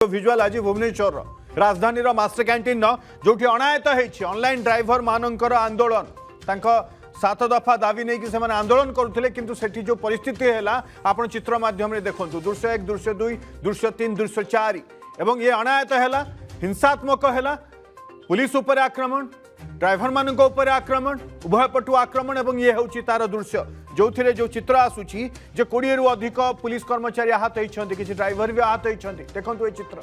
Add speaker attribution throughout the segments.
Speaker 1: Visual आज Bhubaneswar Rajdhani master canteen जो अणायत होती ऑनलाइन ड्राइवर मानकर आंदोलन सात दफा दाबी नहीं कि आंदोलन करुले किंतु सेठी जो परिस्थिति है आप चित्र माध्यम देखो दृश्य 1 दृश्य 2 दृश्य 3 दृश्य 4 एवं ये अणायत है हिंसात्मक है पुलिस उपर आक्रमण ड्राइवर मान आक्रमण उभय पटु आक्रमण एवं ये हूँ तार दृश्य जो थे जो चित्र आसूची जे 20 रु अधिक पुलिस कर्मचारी आहत होती किसी ड्राइवर भी आहत होती देखो ये चित्र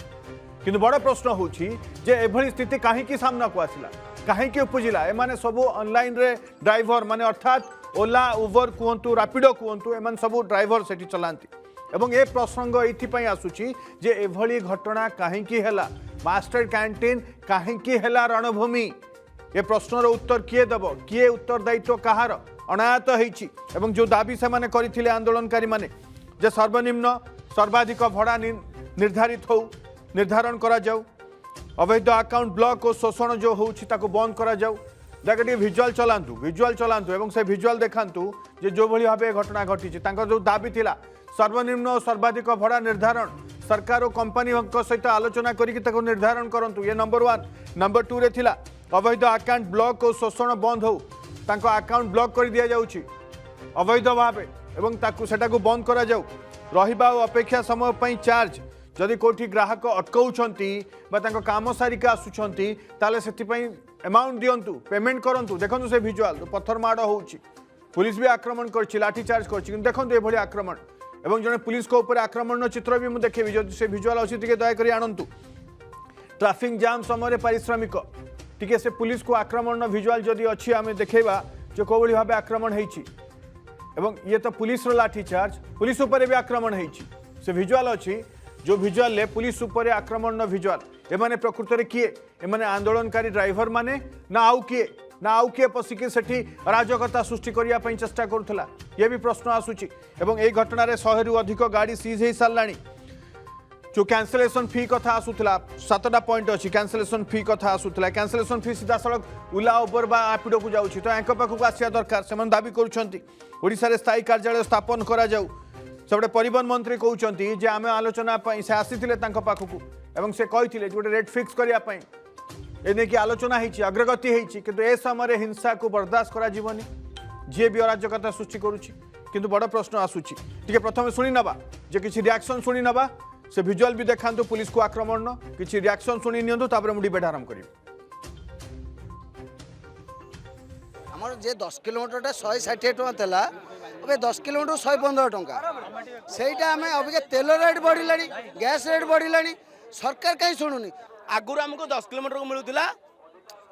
Speaker 1: किंतु बड़ प्रश्न हूँ जे एभली स्थिति कहीं सामना को आसला कहीं उपजिला एमाने सब ऑनलाइन रे ड्राइवर माने अर्थात ओला उबर कहतु रापिडो कहतु एम सब ड्राइवर से चलांती एवं ए प्रसंग ये आसूची जे एभली घटना कहीं मास्टर कैंटीन कहीं रणभूमि ये प्रश्नर उत्तर किए दब किए उत्तरदायित्व कहार अनायत होती जो दाबी से माने करथिले आंदोलनकारी माने जे सर्वनिम्न सर्वाधिक भड़ा निर्धारित हो निर्धारण करा जाऊ अवैध अकाउंट ब्लॉक और शोषण जो होउछि ताको बंद करा जाऊ देखिए विजुअल चलांतु एवं से विजुअल देखांतु जे जो भली भाबे घटना घटी जो दाबी थिला सर्वनिम्न और सर्वाधिक भड़ा निर्धारण सरकार और कंपनी सहित आलोचना करके निर्धारण करंतु ये नंबर 1 नंबर 2 रे थिला अवैध अकाउंट ब्लॉक और शोषण बंद हो तांको अकाउंट ब्लॉक कर दिया जाउछि अवैध भाव एवं सेटाको बंद करा जाऊ रहिबा और अपेक्षा समय पई चार्ज जदि कोठी ग्राहक अटकाउछंती बा तांको काम सारिका आसुछंती ताले सेति पई अमाउंट दियंतु पेमेंट करंतु देखंतु से विजुअल पत्थर माड़ होउछि पुलिस भी आक्रमण करछि लाठी चार्ज करछि किंतु देखंतु ए भली आक्रमण एवं जने पुलिस को ऊपर आक्रमण चित्र भी मु देखेबी जदि से विजुअल अछि तिके दया करी आनंतु ट्रैफिक जाम समय पारिश्रमिक टिके से पुलिस को आक्रमण विजुअल जदि अच्छी आम देखा जो कौली भाव आक्रमण होती ये तो पुलिस लाठी चार्ज पुलिस उपर भी आक्रमण होती से विजुअल अच्छी जो विजुअल पुलिस उपर आक्रमण विजुअल एमाने प्रकृत में किए एमाने आंदोलनकारी ड्राइवर माने ना आउ किए पशिकी सेठी अराजकता सृष्टि करने चेष्टा करुला ये भी प्रश्न आसूची एवं यही घटन 100 रु अधिक गाड़ी सीज हो सारा जो कैंसलेशन फी कथा आसूला 7टा पॉइंट अच्छी कैंसलेशन फी कथा आसूला कैंसलेशन फी सीधा सड़क उला उबर बा आपिडो को जाऊँगी तो यांक पाखक आसिया दरकार से दाबी करुँच स्थायी कार्यालय स्थापन करा जाऊ सेपटे परिवहन मंत्री कहते जे आम आलोचना से आसी पाखक एवं से कहते गोटे रेट फिक्स करने एने आलोचना होती अग्रगति होती किंतु ए समय हिंसा को बर्दाश्त करा जीवनी जी भी अराजकता सृष्टि करुच्ची किंतु बड़ प्रश्न आसूची टिके प्रथम शुणी नवा जे किसी रिएक्शन शुणी नवा से विजुअल भी देखांतु पुलिस को आक्रमण किसी रिएक्शन शुणी नियंतु तापर मु डिबेट आरंभ करी
Speaker 2: हमर जे 10 किलोमीटर 160 टका थला अबे 10 किलोमीटर 115 टका सेटा हमें अबे तेल रेट बढ़िलानी गैस रेट बढ़िलानी सरकार कहीं शुणुनी
Speaker 3: आगुर हमको 10 किलोमीटर को मिलूला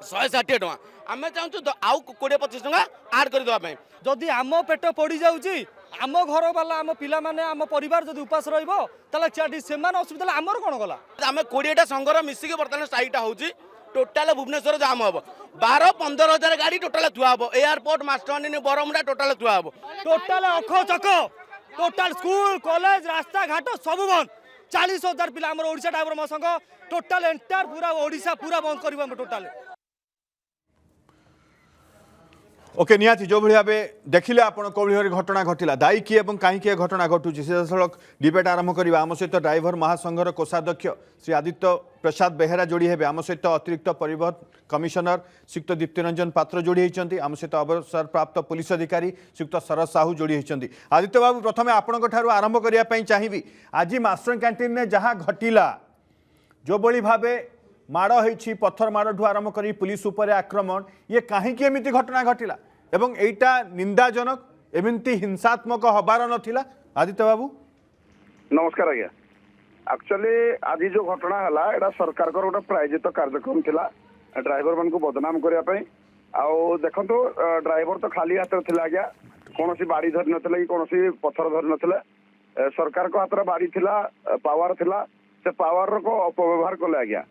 Speaker 3: 160 टका आम चाहूँ आउ 20-25 टका आड कर देवा
Speaker 4: जदि आम पेट पड़ी जाऊँगी आम घर वाला आम पिला माने आम परिवार जदि उपास रही से असुविधा आमर कौन गला
Speaker 3: आम 20टा संघर मिसिक बर्तमान स्ट्राइकटा होची टोटाल भुवनेश्वर जाम हम 12-15 हजार गाड़ी टोटाल थुआ हम एयरपोर्ट मास्टर बरमुडा टोटाल थुआ हम
Speaker 4: टोटाल अख चक टोटाल स्कूल कॉलेज रास्ता घाट सब बंद 40,000 पिला आम ओडिशा ड्राइवर संघ टोटाल एंटायर पूरा ओडिशा पूरा बंद कर टोटाल
Speaker 1: ओके निहाती जो भाव देखिले आप कौली घटना घटला दायी किए कहीं घटना घटुची सीधासख डिबेट आरंभ करवा आम सहित ड्राइवर महासंघर कोषाध्यक्ष श्री आदित्य प्रसाद बेहेरा जोड़ी हे आम सहित अतिरिक्त परिवहन कमिशनर श्रीयुक्त दीप्तिरंजन पात्र जोड़ी होती आम सहित अवसर प्राप्त पुलिस अधिकारी श्रीयुक्त शरद साहू जोड़ी होती आदित्य बाबू प्रथम आपण आरंभ करने चाहिए आज मास्टर कैंटीन में जहाँ घटला जो भाई भाव माड़ होती पत्थर माड़ ठू आरंभ कर पुलिस उपर आक्रमण ये कहीं एमती घटना घटला एवं एटा निंदाजनक एमती हिंसात्मक हबार नथिला आदित्य बाबू
Speaker 5: नमस्कार आज्ञा एक्चुअली आज जो घटना है एटा सरकार को गोटे प्रायोजित कार्यक्रम थिला ड्राइवर मान को बदनाम करने देखो ड्राइवर तो खाली हाथ थिला आज्ञा कौन बाड़ी धरी नथिले कि कौन पत्थर धरी नथिले सरकार को हाथ बाड़ी थिला पावर थिला से पावर को अपव्यवहार कले आज्ञा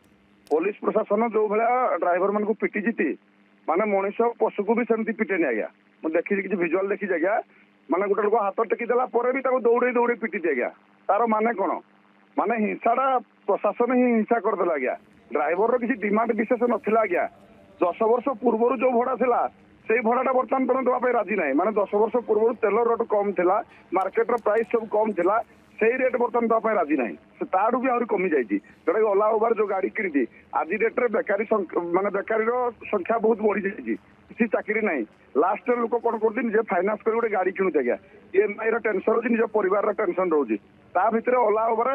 Speaker 5: पुलिस प्रशासन जो भाया ड्राइवर मान को पिटी जीती माने मनीष पशु को भी सेमती पिटेनि आज्ञा मुझे देखी किसी विजुअल देखी आज्ञा माने गोटे लोक हाथ टेकीदेला भी दौड़े दौड़े पिटी आज्ञा तार माने कौन माने हिंसाटा प्रशासन ही हिंसा करदेला आज्ञा ड्राइवर किसी डिमांड विशेष नथिला आज्ञा 10 वर्ष पूर्व जो भड़ा थिला से भड़ाटा बर्तमान पर्यटन देवाई राजी ना माने 10 वर्ष पूर्व तेल रेट कम थिला मार्केट प्राइस सब कम थिला ସେଇ ରେଟ୍ ବର୍ତ୍ତମାନ ଦେବା ପାଇଁ ରାଜି ନାହିଁ। ସେ ତାଠୁ ବି ଆହୁରି କମି ଯାଇଛି। ଯୋଉଟାକି ଓଲା ଉବାର ଯୋଉ ଗାଡି କିଣିଛି ଆଜି ଡେଟ୍ରେ ମାନେ ବେକାରୀର ସଂଖ୍ୟା ବହୁତ ବଢି ଯାଇଛି। କିଛି ଚାକିରି ନାହିଁ। ଲାଷ୍ଟରେ ଲୋକ କଣ କରୁଛି ନିଜେ ଫାଇନାନ୍ସ କରି ଗୋଟେ ଗାଡି କିଣୁଛି ଆଜ୍ଞା। EMI ର ଟେନସନ ରହୁଛି, ନିଜ ପରିବାରର ଟେନସନ ରହୁଛି। ତା ଭିତରେ ଓଲା ଉବାର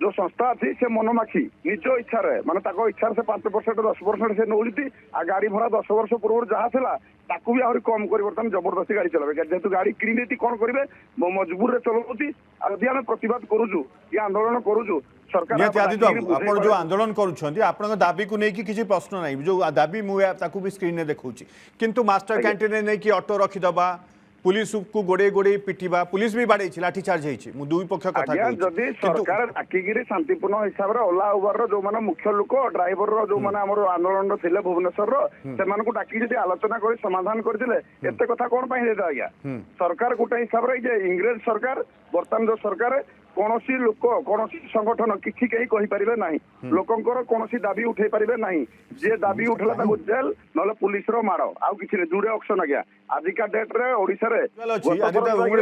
Speaker 5: ଯୋଉ ସଂସ୍ଥା ଅଛି ସେ ମନମାଖି ନିଜ ଇଚ୍ଛାରେ ମାନେ ତାଙ୍କ ଇଚ୍ଛାରେ ସେ 5% 10% ସେ ନଉଛନ୍ତି। ଆଉ ଗାଡି ଭଡା 10 ବର୍ଷ ପୂର୍ବରୁ ଯାହା ଥିଲା ତାକୁ ବି ଆହୁରି କମ କରି ବର୍ତ୍ତମାନ ଜବରଦସ୍ତି ଗାଡି ଚଲାଇବେ। ଯେହେତୁ ଗାଡି କିଣି ଦେଇଛି କଣ କରିବେ ମଜବୁରରେ ଚଲାଉଛି। ଆଉ ଯଦି ଆମେ ପ୍ରତିବାଦ କରୁଛୁ କି ଆନ୍ଦୋଳନ କରୁଛୁ ସରକାର
Speaker 1: ନିହାତି ଆଦିତ୍ୟ ବାବୁ ଆପଣ ଯୋଉ ଆନ୍ଦୋଳନ କରୁଛନ୍ତି ଆପଣଙ୍କ ଦାବିକୁ ନେଇକି କିଛି ପ୍ରଶ୍ନ ନାହିଁ। ଯୋଉ ଦାବି ମୁଁ ତାକୁ ବି ସ୍କ୍ରିନରେ ଦେଖାଉଛି କିନ୍ତୁ ମାଷ୍ଟର କ୍ୟାଣ୍ଟିନରେ ନେଇକି ଅଟୋ ରଖିଦେବା पुलिस को गोड़े गोड़े पिटिबा पुलिस भी बाड़े लाठीचार्ज होती दुई पक्ष कथा
Speaker 5: जदि सरकार डाकिकी शांतिपूर्ण हिसाब से ओला उबर जो माने मुख्य लोक ड्राइवर जो माने हमर आंदोलन थे भुवनेश्वर से डाकी जदि आलोचना कर समाधान करते एत कथा कौन होता आज्ञा सरकार गोटे हिसाब से इंग्रेज सरकार बर्तमान जो सरकार कौन लोक कौन संगठन किसी कहीं कहींपारे ना लोकंर कौन दाबी उठे पारे ना जे दाबी उठला जेल ना पुलिस माड़ आउ कि जुड़े ऑप्शन आज्ञा आजिका डेट रे ओडिशा रे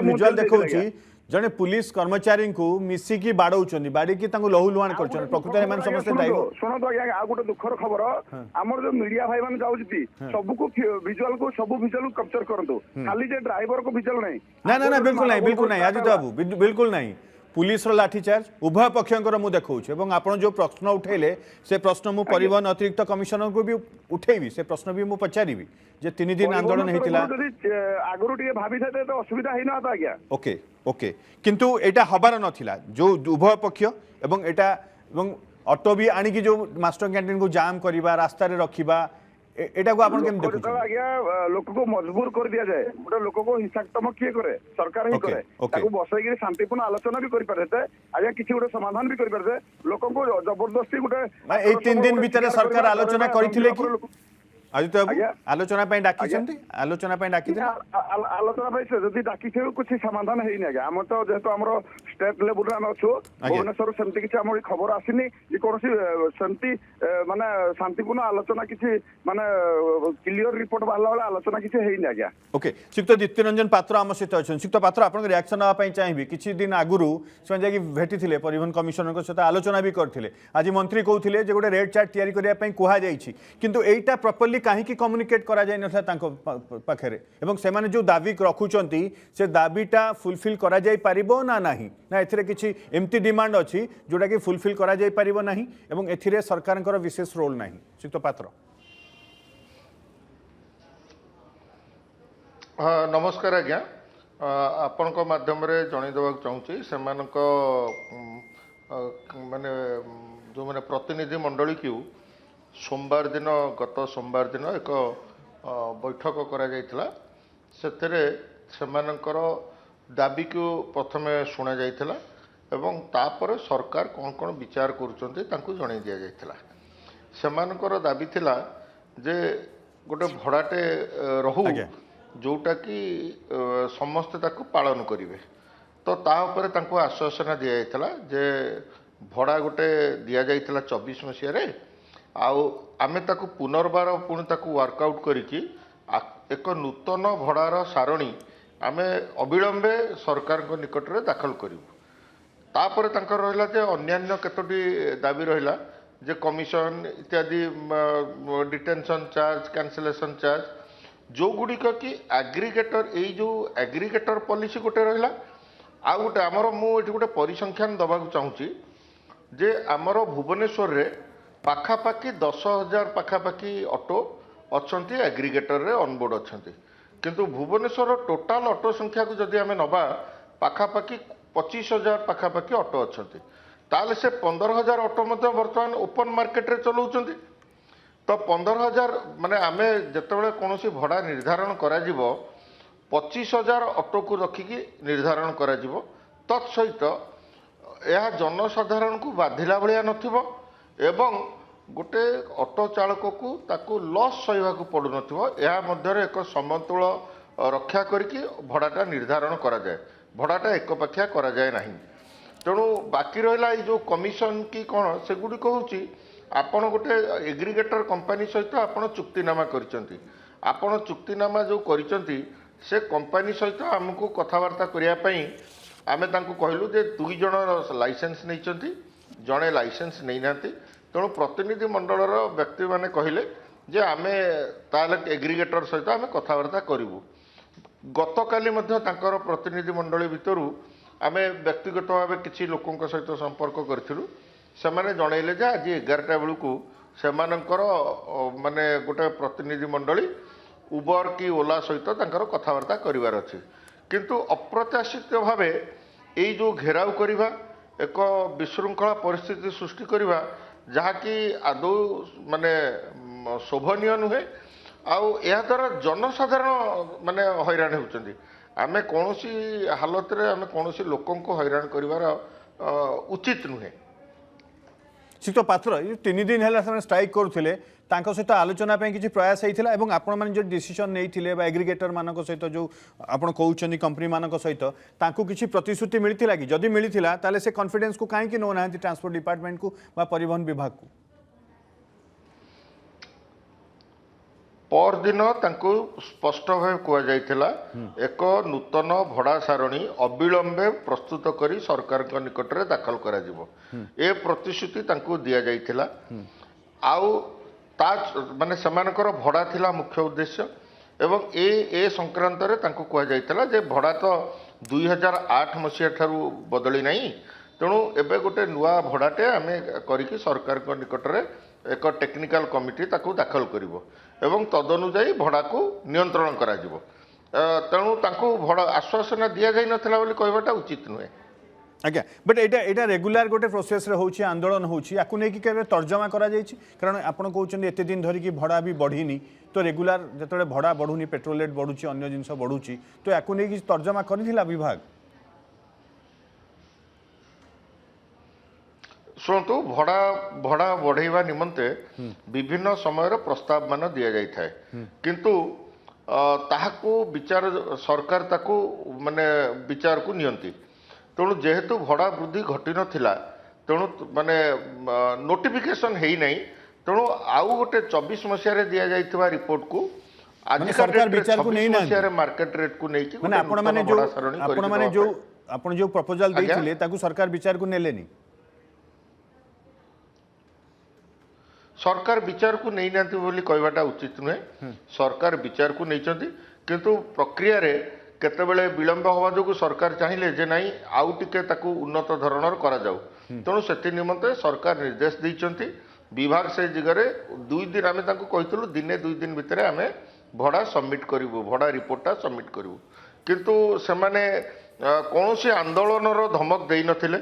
Speaker 1: विजुअल देखौछि जने पुलिस कर्मचारी को मिसिकी बाड़ौछन बाड़ीकी तांको लहु लुहान करछन प्रकृति मान समस्त दायी
Speaker 5: सुनो तो आज्ञा आ गोटे दुखर खबर हमर जो मीडिया भाई माने जाउछि सब को विजुअल को सब विजुअल कैप्चर करंतु खाली जे ड्राइवर को विजुअल नहीं
Speaker 1: ना बिल्कुल नहीं आदित्य बाबू बिल्कुल नहीं पुलिस लाठीचार्ज उभय पक्षर मुझे देखा आप जो प्रश्न उठेले से प्रश्न मु परिवहन अतिरिक्त कमिशनर को भी उठेबी से प्रश्न भी मुझे पचारि जे 3 दिन आंदोलन होता
Speaker 5: आगु भाभी तो असुविधा ही ना आज्ञा
Speaker 1: ओके ओके किंतु एटा हबार नथिला जो उभय पक्ष एवं एटा ऑटो भी आनिकी जो मास्टर कैंटीन को जाम करवा रास्ता रखा एटा को आपण केम देखु
Speaker 5: आज्ञा लोक को मजबूर कर दिया जाए गोटे लोक को हिंसात्मक किए करे सरकार ही करे ताको बसैगिरी शांतिपूर्ण आलोचना भी करि परते आज्ञा किछि गोटे समाधान भी करि परते लोक को जबरदस्ती गोटे
Speaker 1: ए 3 दिन भीतर सरकार आलोचना करिथिले कि आदित्य बाबू आलोचना पे डाकी आलोचना पे डाकी
Speaker 5: आलोचना पे जदि डाकी कुछ समाधान है आज्ञा हम तो जेहेतु आम स्टेट लेवल आम अच्छु भुवनेश्वर सेमती किसी आम खबर आसनी कौन सेमती माने शांतिपूर्ण आलोचना किसी माने क्लियर रिपोर्ट बाहला वाला आलोचना किसी है आज्ञा
Speaker 1: ओके श्रीयुक्त दीप्ति रंजन पात्र आम सहित अच्छा श्रीयुक्त पात्र आप रिएक्शन नापी चाहिए किसी दिन आगु से भेटी थे परिवहन कमिशनर सहित आलोचना भी करते आज मंत्री कहते गोटे रेड चार्ट तैयारी करने कहुई किंतु एटा प्रॉपर्ली कहीं कम्युनिकेट करा जाय नथा तांको पाखरे एवं से माने जो दाबी रखुचंती से दाबीटा फुलफिल करा जाय पारिबो ना नाही ना एथिरे किछि एमती डिमांड अछि जोटा कि फुलफिल करा जाय पारिबो नाही एवं एथिरे सरकारनकर विशेष रोल नाही श्रीयुक्त पात्र
Speaker 6: नमस्कार आज्ञा आपण को माध्यम रे जणै देबा चाहूची सेमानक माने जो माने प्रतिनिधि मंडली क्यू सोमवार दिन गत सोमवार दिन एक बैठक करा जायतिला सेतेरे सेमानकर दाबी को प्रथमे शुणा जायतिला एवं तापर सरकार कौन कौन विचार करुचंती तांको जणाई दिया जायतिला सेमानकर दाबी थिला जे गोटे भड़ाटे रहू जोटा कि समस्ते ताको पालन करिवे तो ता ऊपर तांको आश्वासन दिया जायतिला जे भड़ा गोटे दिया जायतिला 24 मसिया रे आउ आमे ताकू पुनर्बार पुणी ताकू वर्कआउट करिकी एक नूतन भड़ार सारणी आमे अविलंबे सरकार को निकट रे दाखल करिवु तापर तांकर रहिला जे अन्यान्य केतोटी दाबी रहिला जे कमिशन इत्यादि डिटेंशन चार्ज कैंसिलेशन चार्ज जो गुड़िक कि एग्रीगेटर यही जो एग्रीगेटर पॉलिसी गोटे रहिला आ गोटे आमर मु एठी गोटे परिसंख्यान दबाक चाहूची जे आमर भुवनेश्वर रे पाखापाखि 10,000 पाखापाखि ऑटो अच्छी एग्रीगेटर रे ऑनबोर्ड अच्छी किंतु भुवनेश्वर टोटाल ऑटो संख्या को जदि आम नवा पाखापाखि 25,000 पाखापाखि ऑटो अच्छी ताले से 15,000 ऑटो बर्तमान ओपन मार्केट रे चलाउछंती तो 15,000 माने आम जितेबाला कौन भड़ा निर्धारण करा 25,000 ऑटो को रखिकी निर्धारण करा तत्सहित यह जनसाधारण को बाधिला भाया नथिबो एवं गोटे ऑटो चालक को ताकू लॉस सहवाक पड़ू न एक समतुल रक्षा करके भड़ाटा निर्धारण करा जाए भड़ाटा एक पाखिया करा जाए नहीं तेणु बाकी रहा जो कमिशन की कौन से गुड़िक हूँ आपण गोटे एग्रीगेटर कंपनी सहित आपण चुक्तिनामा करचंती आपण चुक्तिनामा जो करचंती से कंपनी सहित आमको कथबार्ता करने आमे तांको कहलु जे 2 जण लाइसेंस नहीं जड़े लाइसेंस नहीं नांती तेणु प्रतिनिधि मंडल व्यक्ति माने कहले जे आमे ताले एग्रीगेटर सहित आमे कथबार्ता करूँ गतकाली प्रतिनिधि मंडली भितर आमे व्यक्तिगत भाव किसी लोकों सहित संपर्क करूँ से जनइले जे आज 11टा बेलू से माने गोटे प्रतिनिधि मंडली उबर कि ओला सहित कथबार्ता करार अच्छी किंतु अप्रत्याशित भाव यही जो घेराव करवा एक विशृंखला परिस्थिति सृष्टि करवा जहाँकि आदौ माने शोभनीय नुहे आउ या द्वारा जनसाधारण माने हैरान होउचंदी आमे कोनोसी हालत रे आमे कोनोसी लोकन को हैरान करिवार उचित नुहे।
Speaker 1: श्रीयुक्त पात्र ये 3 दिन है स्ट्राइक करुले सहित आलोचना किसी प्रयास होता है आपण मैंने जो डिसीजन नहीं एग्रीगेटर मान सहित जो आप कहते कंपनी मान सहित किसी प्रतिश्रुति मिलता कि जदि मिलता ताले से कॉन्फिडेंस को कहीं नौ ना ट्रांसपोर्ट डिपार्टमेंट को परिवहन विभाग को
Speaker 6: परदिन स्पष्ट भाव कहुला एक नूतन भड़ा सारणी अविलंबे प्रस्तुत करी सरकार निकट में दाखल करा ए प्रतिश्रुति दि जाइथिला आउ ता माने समानकर भड़ा थिला मुख्य उद्देश्य एवं ए संक्रांत रे तांको कहा जाइथिला जे भड़ा तो 2008 मसीहा ठारू बदली नहीं तेणु एबे गोटे नुआ भड़ाटे आमे करिकी सरकार निकट में एक टेक्निकल कमिटी ताकू दाखल करिवो एवं तदनुजाई भड़ा को नियंत्रण करा जिवो तेणु तांको भड़ा आश्वासन दिया जाई नथिला बोली कहबाटा उचित नुहे।
Speaker 1: आज्ञा बट एटा रेगुलर गोटे प्रोसेस रे होची आंदोलन होची याकू नै कि केबे तर्जमा करा जायछि कारण आपण कहउछन एते दिन धरि कि भड़ा भी बढ़ीनी तो रेगुलर जतले भड़ा बढ़ुनी पेट्रोल रेट बढ़ुची अन्य जिंस बढ़ुची तो याकू नै कि तर्जमा करिथिला विभाग
Speaker 6: शुणु भड़ा भड़ा बढ़ेवा निमंते विभिन्न समय प्रस्ताव मान दि जाए किंतु ताहाको विचार सरकार ताको माने विचार को नियंती तेणु जेहेतु भड़ा वृद्धि घटी नथिला तेणु माने नोटिफिकेशन है नहीं तेणु आउ गोटे 24 मसीह दि जाइथिबा रिपोर्ट को आज
Speaker 1: सरकार विचार को नहीं
Speaker 6: मसीह मार्केट रेट को नहीं
Speaker 1: माने आपण माने जो आपण जो प्रपोजल दैथिले ताकू सरकार विचार को नेलेनी
Speaker 6: सरकार विचार को नहीं नांती बोली कहवाटा उचित नुहे सरकार विचार को नहीं चंती किंतु प्रक्रिया रे केतेबेले विलंब हवा जो सरकार चाहिए जे नहीं आउ टिके ताकू उन्नत धरणर करा जाऊ तेणु से निमंते सरकार निर्देश देइचंती विभाग से जगह 2 दिन आमे तांको कहितलु दिने 2 दिन भितर आमे भड़ा सबमिट करिवु भड़ा रिपोर्टटा सबमिट करिवु किंतु से माने कोनोसी आंदोलनर धमक देई नथिले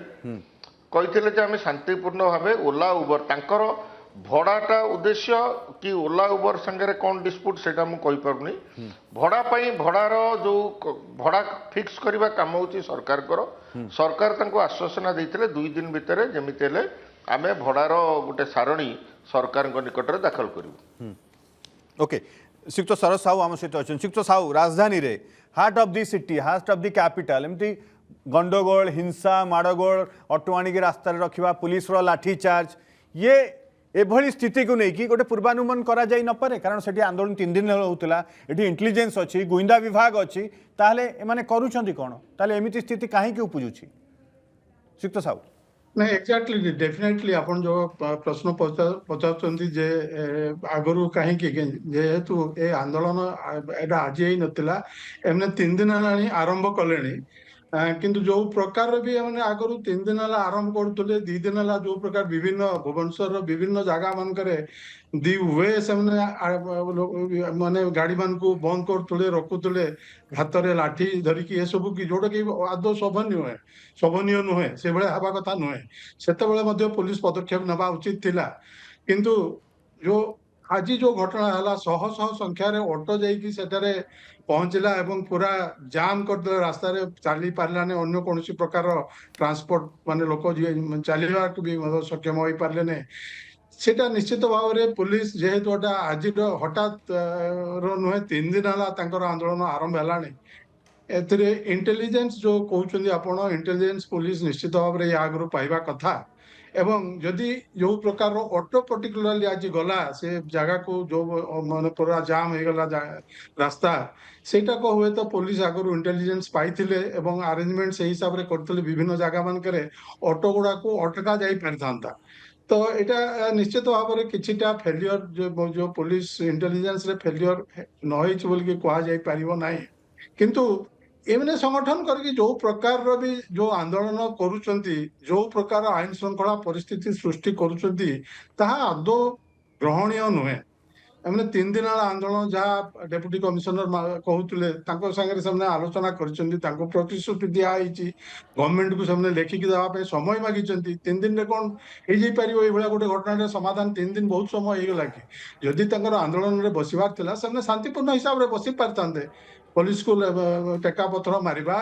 Speaker 6: कहिथिले जे आमे शांतिपूर्ण भावे ओला उबर तांकर भड़ाटा उद्देश्य कि ओला उबर संगे कौन डिस्प्यूट से मुझे भड़ा भड़ार जो भड़ा फिक्स करने काम हो सरकार सरकार आश्वासन देते 2 दिन भितर जमीती आमे भड़ार गोटे सारणी सरकार निकट में दाखल करूँ।
Speaker 1: ओके श्रीयुक्त शरद साहू आम सहित अच्छा श्रीयुक्त साहू राजधानी रे heart of the city heart of the capital एमती गंडगोल हिंसा माड़गोल ऑटो आनिक रास्ता रखा पुलिस लाठी चार्ज ये एभली स्थिति को लेकिन गोटे पूर्वानुमान करा जाई न पारे कारण से आंदोलन 3 दिन होता ये इंटेलिजेंस अच्छी गुइंदा विभाग अच्छी ताहले एमाने करूछंती कोन ताहले एमिति स्थिति काहे कि उपजुची श्रीयुक्त साहू
Speaker 7: नहीं एक्जाक्टली डेफिनेटली आपण जो प्रश्न पचारचंती जे आगरू कहीं जेहेतु ए आंदोलन एटा आज ही नथिला एमने 3 दिन हलानी आरंभ कलेनी किंतु जो प्रकार भी मैंने आगु 3 दिन है आरंभ करुले 2 दिन है जो प्रकार विभिन्न भुवनेश्वर विभिन्न जगह मानकर दी वे से माने गाड़ी मान को बंद करुले रखुले हाथ में लाठी धरिकी ये सब कि जोटा कि आदौ शोभनीय नुहे से भाया हवा कथा नुहे से पुलिस पदक्षेप नवा उचित थिला किंतु जो आज जो घटना है शह शह संख्यार ऑटो जाइए पहुंचला एवं पूरा जाम करदे रास्ता रे चली पारलाने अन्य कौन प्रकार ट्रांसपोर्ट माने लोक चलवा भी सक्षम हो पारे ने सेटा निश्चित भाव में पुलिस जेहेतु आज हठात नुहे 3 दिन है आंदोलन आरंभ है इंटेलिजेंस जो कहते आप इंटेलिजेंस पुलिस निश्चित भाव में या आगु पाइबा कथा ଏବଂ ଯଦି ଯୋଉ ପ୍ରକାର ଅଟୋ ପର୍ଟିକୁଲାରଲି ଆଜି ଗଲା ସେ ଜାଗାକୁ ଯୋଉ ମାନେ ପୁରା ଜାମ୍ ହେଇଗଲା ରାସ୍ତା ସେଇଟାକୁ ହୁଏତ ପୋଲିସ ଆଗରୁ ଇଣ୍ଟେଲିଜେନ୍ସ ପାଇଥିଲେ ଏବଂ ଆରେଞ୍ଜମେଣ୍ଟ ସେଇ ହିସାବରେ କରିଥିଲେ ବିଭିନ୍ନ ଜାଗା ମାନଙ୍କରେ ଅଟୋ ଗୁଡାକୁ ଅଟକା ଯାଇ ପାରିଥାନ୍ତା। ତ ଏଇଟା ନିଶ୍ଚିତ ଭାବରେ କିଛିଟା ଫେଲିୟର ଯୋଉ ପୋଲିସ ଇଣ୍ଟେଲିଜେନ୍ସ ରେ ଫେଲିୟର ନ ହେଇଛି ବୋଲିକି କୁହାଯାଇ ପାରିବ ନାହିଁ। କିନ୍ତୁ ଏମାନେ ସଂଗଠନ କରିକି ଯୋଉ ପ୍ରକାରର ବି ଯୋଉ ଆନ୍ଦୋଳନ କରୁଛନ୍ତି ଯୋଉ ପ୍ରକାର ଆଇନ ଶୃଙ୍ଖଳା ପରିସ୍ଥିତି ସୃଷ୍ଟି କରୁଛନ୍ତି ତାହା ଆଦୌ ଗ୍ରହଣୀୟ ନୁହେଁ। ଏମାନେ 3 ଦିନ ଆନ୍ଦୋଳନ ଯାହା ଡେପୁଟି କମିଶନର କହୁଥିଲେ ତାଙ୍କ ସାଙ୍ଗରେ ସେମାନେ ଆଲୋଚନା କରିଛନ୍ତି, ତାଙ୍କୁ ପ୍ରତିଶ୍ରୁତି ଦିଆହେଇଛି, ଗଭର୍ଣ୍ଣମେଣ୍ଟକୁ ସେମାନେ ଲେଖିକି ଦେବା ପାଇଁ ସମୟ ମାଗିଛନ୍ତି। 3 ଦିନରେ କଣ ହେଇଯାଇପାରିବ ଏଇଭଳିଆ ଗୋଟେ ଘଟଣାର ସମାଧାନ? 3 ଦିନ ବହୁତ ସମୟ ହେଇଗଲା କି? ଯଦି ତାଙ୍କର ଆନ୍ଦୋଳନରେ ବସିବାର ଥିଲା ସେମାନେ ଶାନ୍ତିପୂର୍ଣ୍ଣ ହିସାବରେ ବସି ପାରିଥାନ୍ତେ। ପୋଲିସକୁ ଟେକା ପଥର ମାରିବା,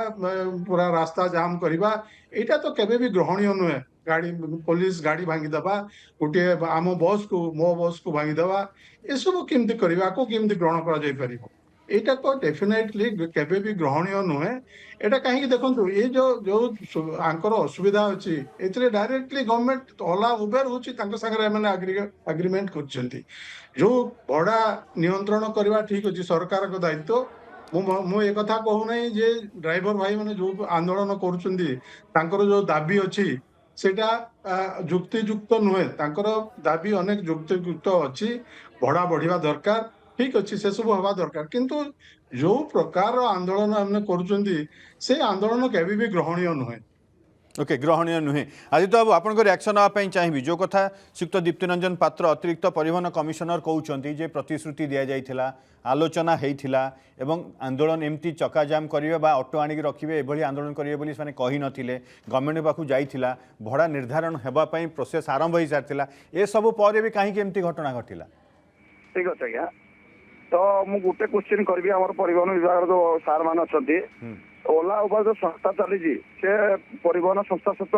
Speaker 7: ପୁରା ରାସ୍ତା ଜାମ୍ କରିବା ଏଇଟା ତ କେବେ ବି ଗ୍ରହଣୀୟ ନୁହେଁ। ଗାଡି ପୋଲିସ ଗାଡି ଭାଙ୍ଗିଦବା, ଗୋଟିଏ ଆମ ବସ୍କୁ ମୋ ବସ୍କୁ ଭାଙ୍ଗିଦବା, ଏସବୁ କେମିତି କରିବା, ଆକୁ କେମିତି ଗ୍ରହଣ କରାଯାଇ ପାରିବ? ଏଇଟା ତ ଡେଫିନେଟଲି କେବେ ବି ଗ୍ରହଣୀୟ ନୁହେଁ। ଏଇଟା କାହିଁକି ଦେଖନ୍ତୁ ଏଇ ଯୋଉ ଆଙ୍କର ଅସୁବିଧା ଅଛି ଏଥିରେ ଡାଇରେକ୍ଟଲି ଗଭର୍ଣ୍ଣମେଣ୍ଟ ଓଲା ଉବେର ହଉଛି ତାଙ୍କ ସାଙ୍ଗରେ ଏମାନେ ଆଗ୍ରିମେଣ୍ଟ କରିଛନ୍ତି। ଯୋଉ ଭଡା ନିୟନ୍ତ୍ରଣ କରିବା ଠିକ ଅଛି ସରକାରଙ୍କ ଦାୟିତ୍ୱ। ମୁଁ ଏ କଥା କହୁନାହିଁ ଯେ ଡ୍ରାଇଭର ଭାଇ ମାନେ ଯୋଉ ଆନ୍ଦୋଳନ କରୁଛନ୍ତି ତାଙ୍କର ଯୋଉ ଦାବି ଅଛି ସେଇଟା ଯୁକ୍ତିଯୁକ୍ତ ନୁହେଁ। ତାଙ୍କର ଦାବି ଅନେକ ଯୁକ୍ତିଯୁକ୍ତ ଅଛି, ଭଡା ବଢିବା ଦରକାର, ଠିକ ଅଛି, ସେସବୁ ହବା ଦରକାର। କିନ୍ତୁ ଯୋଉ ପ୍ରକାର ଆନ୍ଦୋଳନ ଆମେ କରୁଛନ୍ତି ସେ ଆନ୍ଦୋଳନ କେବେ ବି ଗ୍ରହଣୀୟ ନୁହେଁ।
Speaker 1: ओके ग्रहणीय नुहे। आदित्य बाबू आपन रिएक्शन नापी चाहिए जो कथा श्रीयुक्त दीप्तिरंजन पात्र अतिरिक्त परिवहन कमिशनर कहते जे प्रतिश्रुति दि जाइथिला, आलोचना होइथिला एवं आंदोलन एमती चकाजाम करेंगे बा ऑटो आनिक रखिए एभली आंदोलन करेंगे बोली से कही नथिले। गवर्नमेंट पाखु जाइथिला, भड़ा निर्धारण हेबा पई प्रोसेस आरंभ हो सारिथिला, ए सब पर भी कहीं एमती घटना घटिला?
Speaker 5: ठीक अच्छे आज्ञा, तो मुझे गोटे क्वेश्चन करी आम परिवहन विभाग जो सार मान अच्छा ओला उबर जो संस्था चली से परिवहन संस्था सहित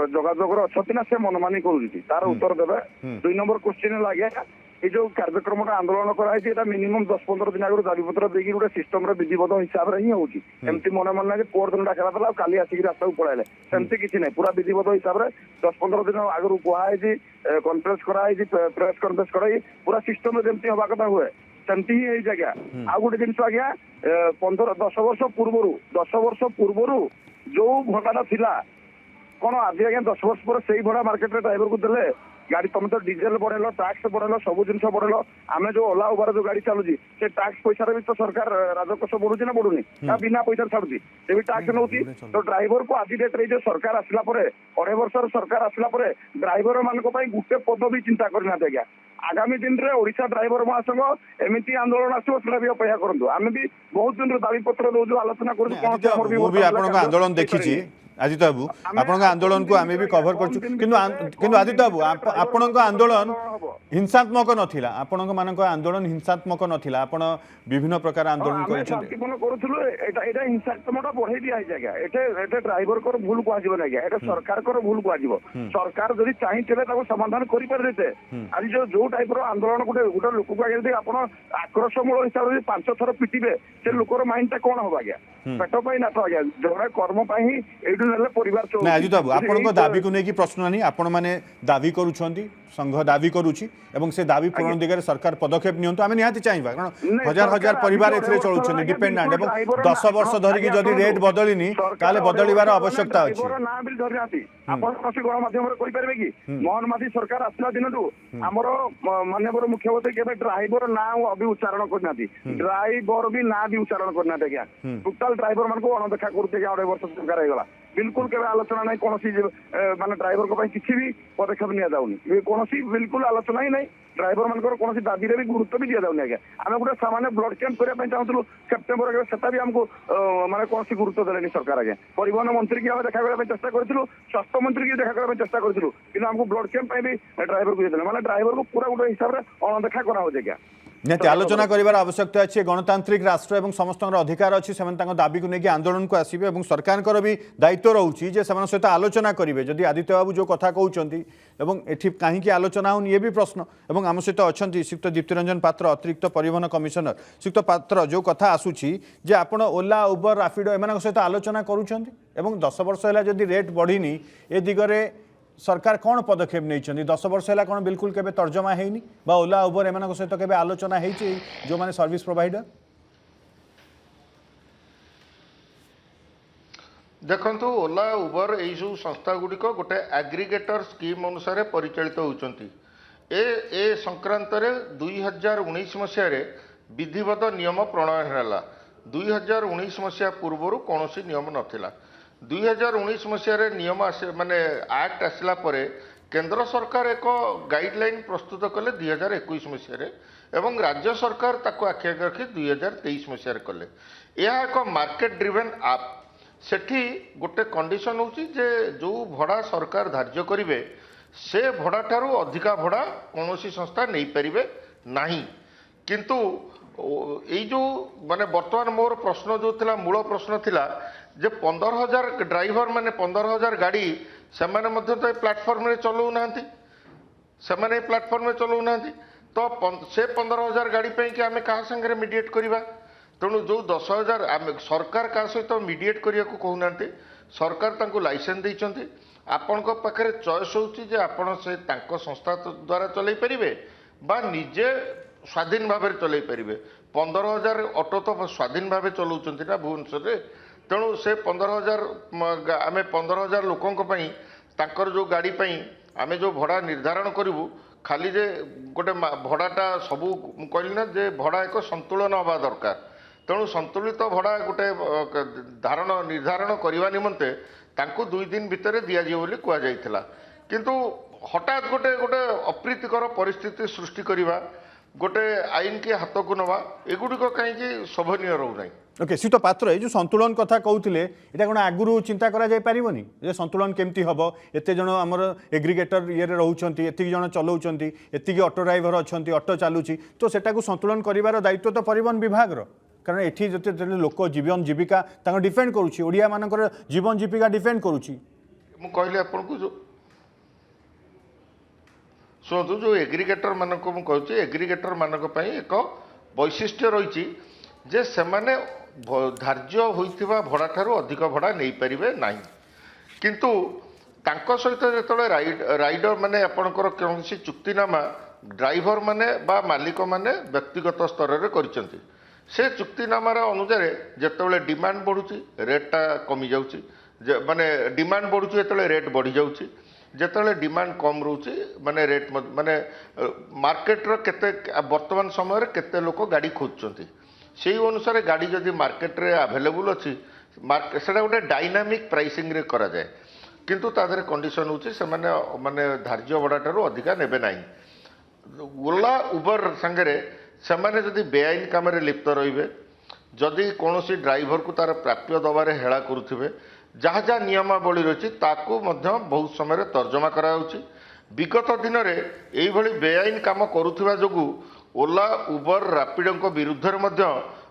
Speaker 5: जोगाजोग अच्छा ना से मनमानी कर तार उत्तर देवे। 2 नंबर क्वेश्चन लगे ये जो कार्यक्रम आंदोलन कराई मिनिमम 10-15 दिन आगे दाबीपत्र देकी गोटे सिस्टम विधिवत हिसाब से ही होती मन मन ना कोर्ट दिन डाक देला काली आसिक रास्ता को पड़ाइले सेमती किसी ना पूरा विधिवत हिसाब से 10-15 दिन आगु कहुई कन्फ्रेंस कराई प्रेस कन्फ्रेंस कराई पूरा सिस्टम जमी हवा कथा हुए सेमती ही जगह। आ गोटे जिन आज्ञा 10 वर्ष पूर्व जो भड़ाटा थिला कौन आज आज्ञा 10 वर्ष पर से भड़ा मार्केट में ड्राइवर को देले गाड़ी तुम तो डीजेल बढ़ेल, टैक्स बढ़ेल, सब जिन बढ़ेल। आम जो ओला उबर जो गाड़ी चलुची से टैक्स पैसा भी तो सरकार राजकोष बढ़ुची ना बढ़ुनी बिना पैसा छाड़ुची से भी टैक्स नौ। तो ड्राइवर को आज डेट जो सरकार आसला 2.5 वर्ष सरकार आसला ड्राइवर मान गोटे पद भी चिंता करना आज्ञा। आगामी दिन में ओडिशा ड्राइवर महासंघ एमती आंदोलन आसो भी अपेक्षा करूँ। आम भी बहुत दिन दाबी पत्र दौ आलोचना कर
Speaker 1: आंदोलन देखी आदित्य बाबू आपण आंदोलन को आम भी कभर कर आदित्य बाबू आपण आंदोलन हिंसात्मक नथिला, आपण मानक आंदोलन हिंसात्मक नथिला, आपण विभिन्न प्रकार आंदोलन
Speaker 5: करूँ हिंसात्मक बढ़ाई दिया जगह एटे ड्राइवर को भूल कहना आज्ञा, एटा सरकार को भूल कह सरकार जब चाहिए समाधान करें। आज जो टाइप आंदोलन गोटे गोटे लोक को आगे आप आक्रोशमूल हिसाब से 5 थर पिटे से लोकर माइंड टा कौन हम आज्ञा पेट पाई नाथ आज्ञा जड़े कर्म परिवार।
Speaker 1: आदित्य बाबू आपण दाबी को लेकिन प्रश्न नहीं, आपण मैंने दाबी करुछंती, संघ दाबी करुछि एवं से दाबी पूरण दिगरे सरकार पदक्षेप नियंतु आम निहाती चाहिए कारण हजार हजार परिवार एथिरे चलुछन डिपेंडेंट एवं 10 वर्ष धरिकी जदि रेट बदलिनी ताले बदलिबार आवश्यकता अछि।
Speaker 5: गणमाध्यम कि मोहन माझी सरकार आसला दिन आमर माननीय मुख्यमंत्री के ड्राइवर ना अभी उच्चारण करना, ड्राइवर भी ना भी उच्चारण करना आज्ञा। टोटाल ड्राइवर मान को अणदेखा करुचे 2.5 वर्ष सरकार होगा बिल्कुल के आलोचना नहीं कौन मान ड्राइवर को किसी भी पदक्षेप नि जाऊनी कौन बिल्कुल आलोचना ही नहीं। ड्राइवर मान कौन दाबी भी गुरुत्व भी दि जाऊनी आज्ञा। आम गोटे सामान्य ब्लड कैंप करने चाहूँ सेप्टेम्बर से भी आमको माने कौन गुरुत्व देनी सरकार आज्ञा। परिवहन मंत्री की आम देखा करने चेष्टा करूँ, स्वास्थ्य मंत्री की देखा करने चेष्टा करूँ कि आमको ब्लड कैंप भी ड्राइवर को देते माने ड्राइवर को पूरा गोटे हिसाब से अणदेखा करा
Speaker 1: निहाती आलोचना करार आवश्यकता अच्छी। गणतांत्रिक राष्ट्र और समस्त अधिकार अच्छी से दाबी को लेकिन आंदोलन को आसवे और सरकार भी दायित्व रोचे जे सहित आलोचना करेंगे। जदि आदित्य बाबू जो कथा कहते एटी कहीं आलोचना होनी ये भी प्रश्न। और आम सहित अच्छा श्रीयुक्त दीप्तिरंजन पात्र अतिरिक्त परिवहन कमिशनर। श्रीयुक्त पात्र जो कथा आसूची जे आपण ओला उबर राफिडो एम सहित आलोचना करुँच 10 वर्ष है जदि रेट बढ़ीनी ए दिगरे सरकार कौन पदक्षेप नहीं 10 वर्ष है कौन बिल्कुल केबे तर्जमा है बा ओला उबर एम सहित केबे आलोचना है जो माने सर्विस प्रोवाइडर
Speaker 6: देखंतु ओला उबर यही सब संस्था गुड़िक गोटे एग्रीगेटर स्कीम अनुसार परिचालित होउचंती ए संक्रांत रे 2019 मसीह विधिवत नियम प्रणयन है 2019 मसीहा पूर्वर कौन नियम नथिला 2019 मसीह नियम माने एक्ट आसला परे केंद्र सरकार एक गाइडलाइन प्रस्तुत कले 2021 मसीह एवं राज्य सरकार ताको आखि रखी 2023 मसीह कले यह एक मार्केट ड्रिवेन आप सेठी गोटे कंडीशन होची जे जो भड़ा सरकार धार्य करिवे से भड़ा ठारू अधिका भड़ा कौनसी संस्था नहीं पारिबे नाही किंतु ये जो माने वर्तमान मोर प्रश्न जो थिला मूल प्रश्न थिला जे 15,000 ड्राइवर माने 15,000 गाड़ी से तो प्लाटफर्म में चलाऊ नांती से प्लाटफर्म में चलाऊ नांती तो से 15,000 गाड़ी पे कि आमे कहा संगे मीडिएट करिबा तेणु जो 10,000 आमे सरकार का सहित मीडिएट करिया को कहू नांती सरकार तांको लाइसेंस दैचंती आपण को पाखरे चॉइस होची जे आपण से तांको संस्था द्वारा चलाई परिबे बा निजे स्वाधीन भाव में चल पारे 15,000 ऑटो तो स्वाधीन भाव चलाउंट ना भुवनेश्वर तेणु से 15,000 आम 15,000 लोकों जो गाड़ी आम जो भड़ा निर्धारण करूँ खाली जे गोटे भड़ाटा सबू कहली ना जे भड़ा एक संतुलन हवा दरकार तेणु संतुलित भड़ा गोटे धारण निर्धारण करने निमंते 2 दिन भितर दिज्व बोली कहुला किंतु हठात गोटे गोटे अप्रीतिकर परिस्थिति सृष्टि करवा गोटे आईन के हाथ को नवा एगुड़िक कहीं शोभनीय रोना
Speaker 1: ओके सीत पात्र जो संतुलन कथा कहते यहाँ कौन आगुरी चिंता करा जाय पारिबनी जे संतुलन केमती हम एत जन आमर एग्रीगेटर ये रोचे एतिक जन चलाउछंती एतिक ऑटो ड्राइवर अच्छा ऑटो चलुची तो सेटा को संतुलन करिवार दायित्व तो परिवहन विभाग कारण एठी जते लोक जीवन जीविका डिपेंड करुच्ची ओडिया मानकर जीवन जीविका डिपेंड करुच्ची
Speaker 6: मु कहली आपन को जो शुणु जो एग्रीगेटर मानक मु कहूँ एग्रीगेटर मानक पई एक वैशिष्ट्य रही जे सेमाने धार्य होइथिबा भड़ा ठारू अधिक भड़ा नहीं पारिबे नाही किंतु तांको सहित जेतले राइडर माने आपनकर कोनसी चुक्तिनामा ड्राइवर माने बा मालिक माने व्यक्तिगत स्तर रे करिसंती से चुक्तिनामार अनुसार जेतले डिमांड बढ़ुची रेटटा कमी जाउची माने डिमांड बढ़ुची जेतले रेट बढ़ी जाउची जेतले डिमांड कम रोचे माने रेट माने मार्केट रो केते वर्तमान समय केते लोक गाड़ी खोजचंती से अनुसार गाड़ी जदि मार्केट रे अवेलेबल अच्छी मार्केट से गोटे डायनामिक प्राइसिंग रे करा जाए किंतु तादरे कंडीशन होची से माने धार्य भड़ा ठारू अधिका नेबे नाही ओला उबर संगे से माने जदि बेआईन काम रे लिप्त रहिबे जदि कोनोसी ड्राइवर को तार प्राप्य दबारे हेला करुथिबे जहाँ जहाँ नियमावली रही ताकू बहुत समय तर्जमा कराउछि विगत दिन में यही बेआईन काम करुवा जो ओला उबर रापिडो विरुद्ध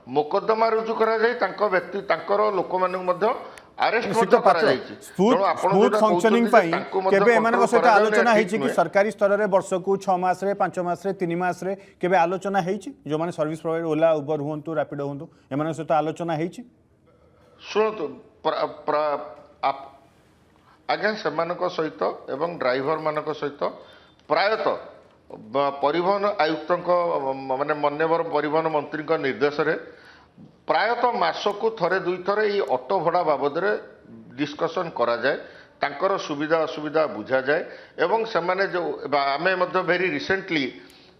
Speaker 6: मोकदमा रुजु करा व्यक्ति लोक मानू अरेस्ट
Speaker 1: स्मूथ फंक्शनिंग केबे एमानक सहित आलोचना है कि सरकारी स्तर में वर्ष को 6 मास 5 मास 3 मास केबे आलोचना है जो माने सर्विस प्रोवाइडर ओला उबर हुंतु रैपिडो हुंतु एमानक सहित आलोचना है
Speaker 6: शुणु आज्ञा से सहित एवं ड्राइवर मान सहित प्रायतः परिवहन आयुक्त माने माननीय परिवहन मंत्री निर्देश रे प्रायतः मासकू थरे 2 थर ये ऑटो भड़ा बाबद डिस्कसन करा जाए तांकर सुविधा असुविधा बुझा जाए एवं से जो आमे मध्य वेरी रिसेंटली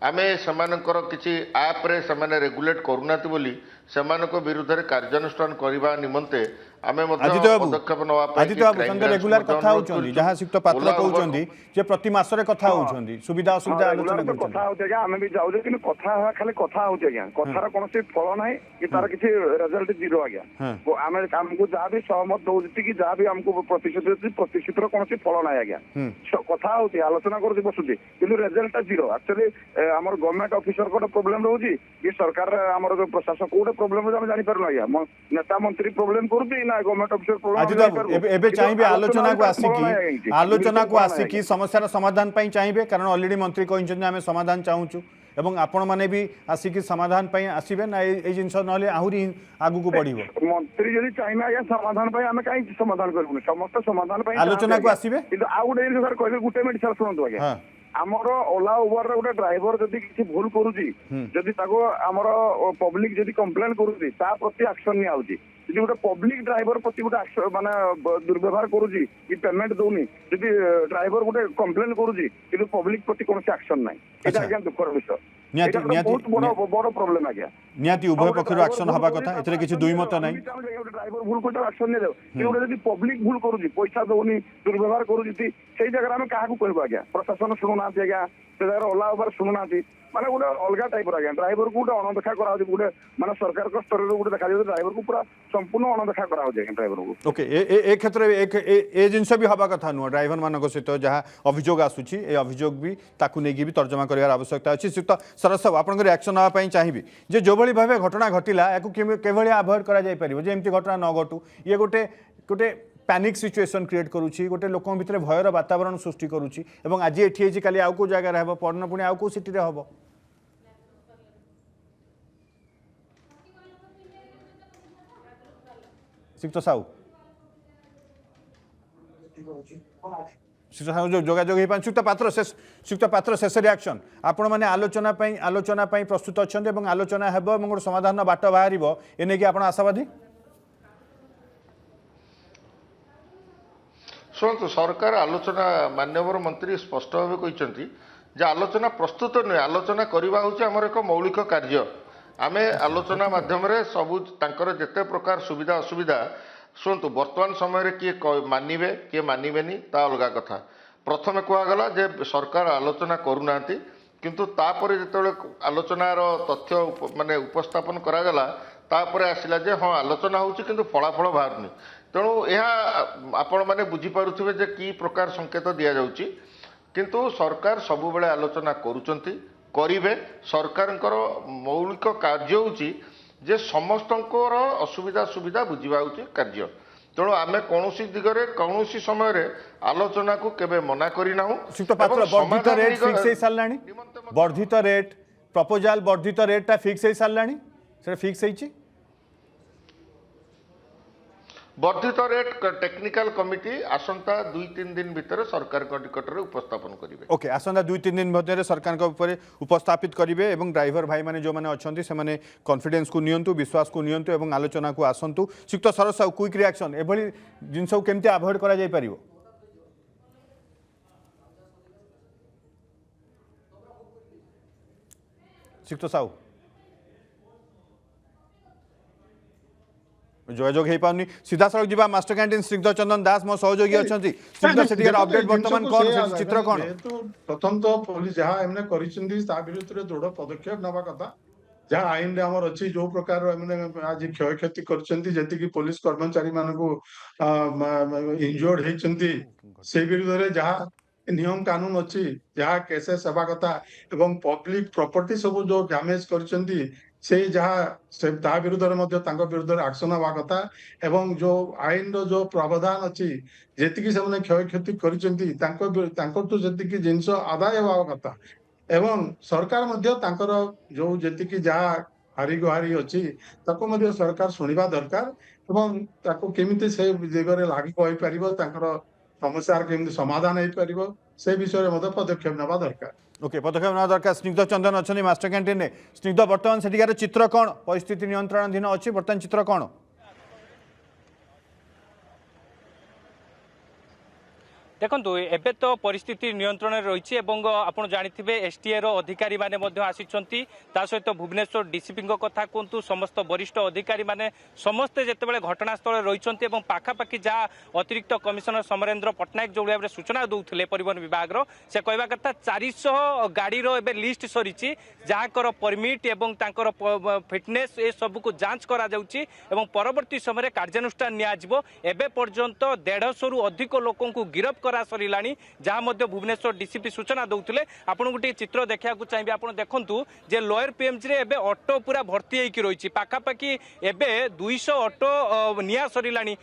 Speaker 6: आमे सेमानकर किछि ऐप रे सेमाने रेगुलेट करूनाती बोली सेमानक विरुद्ध रे कार्यानुष्ठान करबा निमंते आमे मध्य पदक्षेप नवा
Speaker 1: आदित्य बाबू संगे रेगुलर कथा होचंदी जहां सिक्त पात्र कहउचंदी जे प्रति मास रे कथा होचंदी सुविधा असुविधा आलोचना करछंदी
Speaker 5: कथा होते जे आमे भी जाउ किन कथा खाली कथा होते ज्ञा कथार कोनोसी फल नाही कि तार किछि रिजल्ट जीरो आ गया को आमे हमको जा भी सहमत दोजती कि जा भी हमको प्रतिशत रो कोनोसी फल नाही आ गया कथा होती आलोचना करछि बसुती किंतु रिजल्ट जीरो एक्चुअली हमर गवर्नमेंट ऑफिसर को प्रॉब्लम रहउची कि सरकार हमर जो प्रशासन कोडे प्रॉब्लम हम जानि परलो या नेता मंत्री प्रॉब्लम करबी ना गवर्नमेंट ऑफिसर प्रॉब्लम
Speaker 1: एबे चाहिबे आलोचना को आसिकी समस्यार समाधान पई चाहिबे कारण ऑलरेडी मंत्री कहिसन आमे समाधान चाहूछु एवं आपण माने भी आसिक समाधान पाई आसीबे ना ए जिंस नहले आहुरी आगु को बढ़िबो
Speaker 5: मंत्री जदि चाहिए आज्ञा समाधान पाई आमे काई समाधान करबुनी समस्त समाधान पाई
Speaker 1: आलोचना को आसीबे
Speaker 5: किंतु आ गुटे जिनिस सर कहबे गुटे मिनिट सर सुनंतु आज्ञा
Speaker 1: हां
Speaker 5: आमर ओला उबर रे गोटे ड्राइवर जदि किसी भूल करूची जदि ताको आमर पब्लिक जदि कंप्लेन करूची ता प्रति एक्शन नि आउची जदि गोटे पब्लिक ड्राइवर प्रति गोटे एक्शन माने दुर्व्यवहार करूची कि पेमेंट दउनी जदि ड्राइवर गोटे कंप्लेन करूची किंतु पब्लिक प्रति कोनोसी एक्शन नै एटा आज्ञा दुखर विषय
Speaker 1: नियाती
Speaker 5: बहुत बड़ प्रॉब्लम आज्ञा
Speaker 1: नियाती उभय पक्षर एक्शन हबा कथा एतरे किछि दुई मत नै
Speaker 5: ड्राइवर भूल करता एक्शन नै देव कि जदि पब्लिक भूल करूची पैसा दउनी दुर्व्यवहार करूची सेई जगह आमे काहा को कहबो आज्ञा प्रशासन सुनुना आज्ञा से जगह ओला उबर सुनुना माने गोटे अलग टाइप आज्ञा ड्राइवर को गोटे अणदेखा करा गोटे माने सरकार को स्तर रे गोटे देखा ड्राइवर को पूरा संपूर्ण अणदेखा करा ड्राइवर को
Speaker 1: ओके ए क्षेत्र में ए जिनस भी हवा कथा नुह ड्राइवर मान सहित जहाँ अभियोग आसूची ए अभियोग भी ताकू नहीं भी तर्जमा करार आवश्यकता अच्छी श्रीयुक्त सरस साहू आपंकर रिएक्शन नापी चाहिए जे जो भली भाव घटना घटिला या केभली अवॉइड करा जाय परिबो जे एमती घटना न घटू ये गोटे गोटे पैनिक सिचुएशन क्रिएट करुच्ची गोटे लोक भितर भयर वातावरण सृष्टि करुच्ची एवं आज एठी काली आउ को जगह हे पढ़ना पुणी आउ को सिटी रे हम श्रीयुक्त साहू श्रीयुक्त साहू जो जोगाजोग श्रीयुक्त पात्र शेष रिएक्शन आपण मैंने आलोचना प्रस्तुत अच्छा आलोचना हे गोटे समाधान बाट बाहर एने कि आप आशावादी
Speaker 6: शुणु सरकार आलोचना माननीय मंत्री स्पष्ट भाव कहते जे आलोचना प्रस्तुत नुहे आलोचना करवा हूँ आमर एक मौलिक कार्य आमे आलोचना माध्यम सबू तांकर जेते प्रकार सुविधा असुविधा शुणु वर्तमान समय किए मानिबे किए मानिबेनी ता अलग कथा प्रथम कहगला जे सरकार आलोचना करूना किंतु तापर जिते आलोचनार तथ्य माने उपस्थापन करागला तापर आसिला जे हाँ आलोचना होची किंतु फलाफल बाहरनी तेणु यह आपण मैंने बुझीपारे जे कि प्रकार संकेत दि जाउची किंतु सरकार सबु बेले आलोचना करुचंती करिवे सरकार मौलिक कार्य होची जे समस्तंकर असुविधा सुविधा बुझीबा होची कार्य तेणु आमे कौनसी दिगरे कौनसी समय रे आलोचना को केबे मना करिना
Speaker 1: वर्धित रेट फिक्स हो सारलानी वर्धित रेट प्रपोजल वर्धित रेट फिक्स हो सारलानी से फिक्स होईची
Speaker 6: वर्धित रेट टेक्निकल कमिटी आसंता 2-3 दिन भितर सरकार निकट में उपस्थापन करेंगे
Speaker 1: ओके आसंता 2-3 दिन मध्य सरकार उपस्थापित करेंगे और ड्राइवर भाई मैंने जो मैंने अच्छा से कॉन्फिडेंस को नियंतु विश्वास को नियंतु और आलोचना को आसतु श्रीयुक्त सरस साहू क्विक रिएक्शन एभली जिनस केमती अवॉइड करा जाय परिबो श्रीयुक्त साहू जोगाजोग हो पानी सीधा सड़क जी मास्टर कैंटीन स्निग्ध चंदन दास मो सहयोगी अच्छा स्निग्ध से अपडेट बर्तमान कौन चित्र कौन
Speaker 7: प्रथम तो पुलिस जहाँ एमने विरुद्ध दृढ़ पदक्षेप नवा कथा जहाँ आईन रे हमर अच्छी जो प्रकार आज क्षय क्षति कर पुलिस कर्मचारी मानक इंजोर्ड होती से विरुद्ध जहाँ नियम कानून अच्छी जहाँ केसेस हेबा कथा एवं पब्लिक प्रॉपर्टी सब जो डैमेज करछंती से जहाँ से विरुद्ध विरुद्ध एक्शन हवा कथा एवं जो आईन रो जो प्रावधान अच्छी जी से क्षय क्षति कर जिनस आदाय हवा कथा एवं सरकार जो जी जहाँ हारी गुहारी अच्छी सरकार शुणा दरकार एवं केमिति से दिगरे लागू हो पार समस्या केमिति समाधान हो पार से विषय में पदक्षेप नवा दरकार
Speaker 1: ओके पदक्षेप ना दरकार स्निग्ध चंदन अच्छा मास्टर कैंटीन में स्निग्ध बर्तमान सेठिकार चित्र कौन परिस्थिति नियंत्रणाधीन अच्छी बर्तमान चित्र कौन
Speaker 4: देखो एबे तो परिस्थिति नियंत्रण रही आप जानते एसटीए अधिकारी माने आसी सहित भुवनेश्वर डीसीपी कथा कहतु समस्त वरिष्ठ अधिकारी माने समस्ते जितेबाला घटनास्थल रही पाखापाखि जहाँ अतिरिक्त कमिशनर समरेन्द्र पट्टनायक जो भाव में सूचना दौले परिवहन विभाग से कहवा कथा 400 गाड़ी एबे लिस्ट सरी जहाँकर परमिट एवं फिटनेस ए सब को जांच करा परवर्ती समय कार्यानुष्ठान नियाजिबो एबे पर्यंत 150 अधिक लोक गिरफ्त करा सरिलानी जहाँ मध्य भुवनेश्वर डीसीपी सूचना दौले आपन गोटे चित्र देखा चाहिए आप देखूँ जे लोयर पीएमजी रे एबे ऑटो पूरा भर्ती होकर रही पाखापाखि एबे 200 ऑटो निया सरिलानी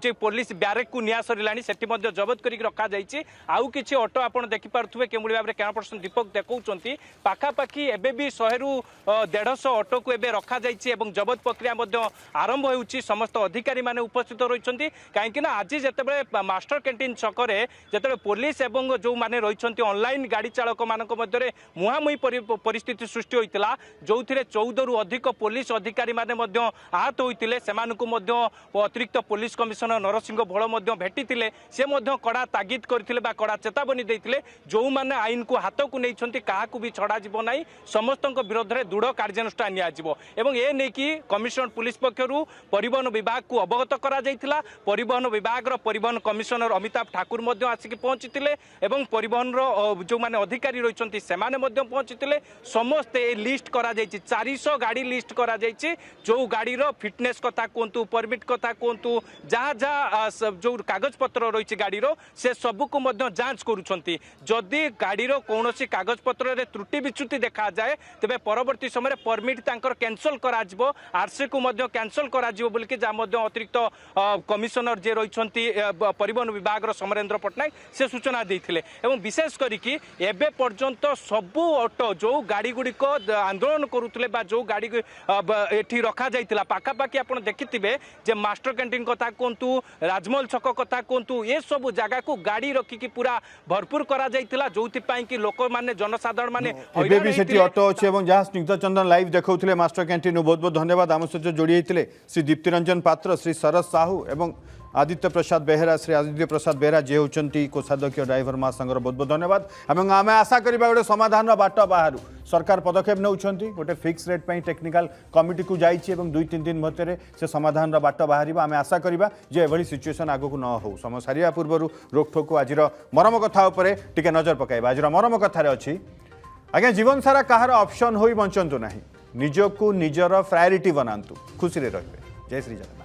Speaker 4: जे पुलिस ब्यारेक को निया सरिलानी सेठी मध्य जबत करी रखा जाइछि आउ किछि ऑटो आपन देखि पारुथुबे केमुली भाबरे कैमरा पर्सन दीपक देखौचंती पाखापाखि एबे भी 100 रु 150 ऑटो को एबे रखा जाइछि एवं जबत प्रक्रिया मध्य आरंभ होउछि समस्त अधिकारी माने उपस्थित रहिसंती काहेकि ना आज जेतेबेले मास्टर कैंटीन छकरे जेतेबेले पुलिस एवं जो माने रहिसंती ऑनलाइन गाड़ी चालक मानक मध्य मुहामुही परिस्थिति सृष्टि होइतिला जोथिरे 14 रु अधिक पुलिस अधिकारी माने मध्य आहत होइतिले सेमानकु मध्य अतिरिक्त पुलिस कमिशनर नरसिंह भोल मध्य भेटितिले से मध्य कड़ा तागिद करथिले बा कड़ा चेतावनी देइतिले जो माने आईन को हाथ को नैछंती काहाकू भी छड़ा जिवो नाही समस्तक विरोध रे दृढ़ कार्यानुष्ठान निया जिवो एवं ए नै कि कमिशनर पुलिस पक्षरु परिवहन विभाग को अवगत करा जाइतिला परिवहन विभाग रो परिवहन कमिशनर अमिताभ ठाकुर मध्य आसिक पहुंचीतिले एवं परिवहन रो जो माने अधिकारी रहिसंती सेमाने मध्य पहुंचीतिले समस्त ए लिस्ट करा जाइछि 400 गाड़ी लिस्ट करा जाइछि जो गाड़ी रो फिटनेस कथा कोंतु परमिट कथा कोंतु जहाँ जहाँ जो कागज पत्र रही गाड़ी रो से सबू को मध्य जांच करुछंती जदि गाड़ी रो कौनसी कागज पत्र रे त्रुटि विच्युति देखा जाए तेबे परवर्ती समय परमिट तांकर कैंसल करा जिवो आरसी को मध्य कैंसल करा जिवो बोल के जा मध्य अतिरिक्त कमिशनर जे रहिसंती परिवहन विभाग रो समरेंद्र पटनायक से सूचना देथिले एवं विशेष करी कि एबे पर्यंत सबू ऑटो जो गाड़ी गुडी को आंदोलन करुतले बा जो गाड़ी एठी रखा जाइतिला पाखापाखि आपण देखिथिबे जे मास्टर कैंटीन कथा कोंतु राजमहल छक कथा कोंतु ए सब जगह को गाड़ी रखी की पूरा भरपूर करा जाइतिला जोथि पई कि लोक माने जनसाधारण माने
Speaker 1: एबे भी सेठी ऑटो अछि एवं जहाँ स्निग्ध चंदन लाइव देखौथिले मास्टर कैंटीन बहुत बहुत धन्यवाद आम सहित जोड़ी होइतिले श्री दीप्ति रंजन पात्र श्री शरद साहू एवं आदित्य प्रसाद बेहेरा श्री आदित्य प्रसाद बेहेरा जे होचंती कोषाध्यक्ष ड्राइवर महासंघर बहुत बहुत धन्यवाद एवं आम आशा करिबा गोटे समाधान बाट बाहर सरकार पदक्षेप नौछंती गोटे फिक्स रेट पई टेक्निकल कमिटी को जाइछि एवं 2-3 दिन मध्य से समाधान बाट बाहर आम आशा करिबा जे एभली सिचुएशन आगो को न हो समय सारिया पूर्व रोकठोक आज मरम कथा उपरे टिके नजर पकाइबा आज मरम कथार अछि आज्ञा जीवन सारा कहार ऑप्शन होई बंचंतु नाही निजको निजर प्रायोरिटी बनांतु खुशी रे रहिबे जय श्री जगन्नाथ।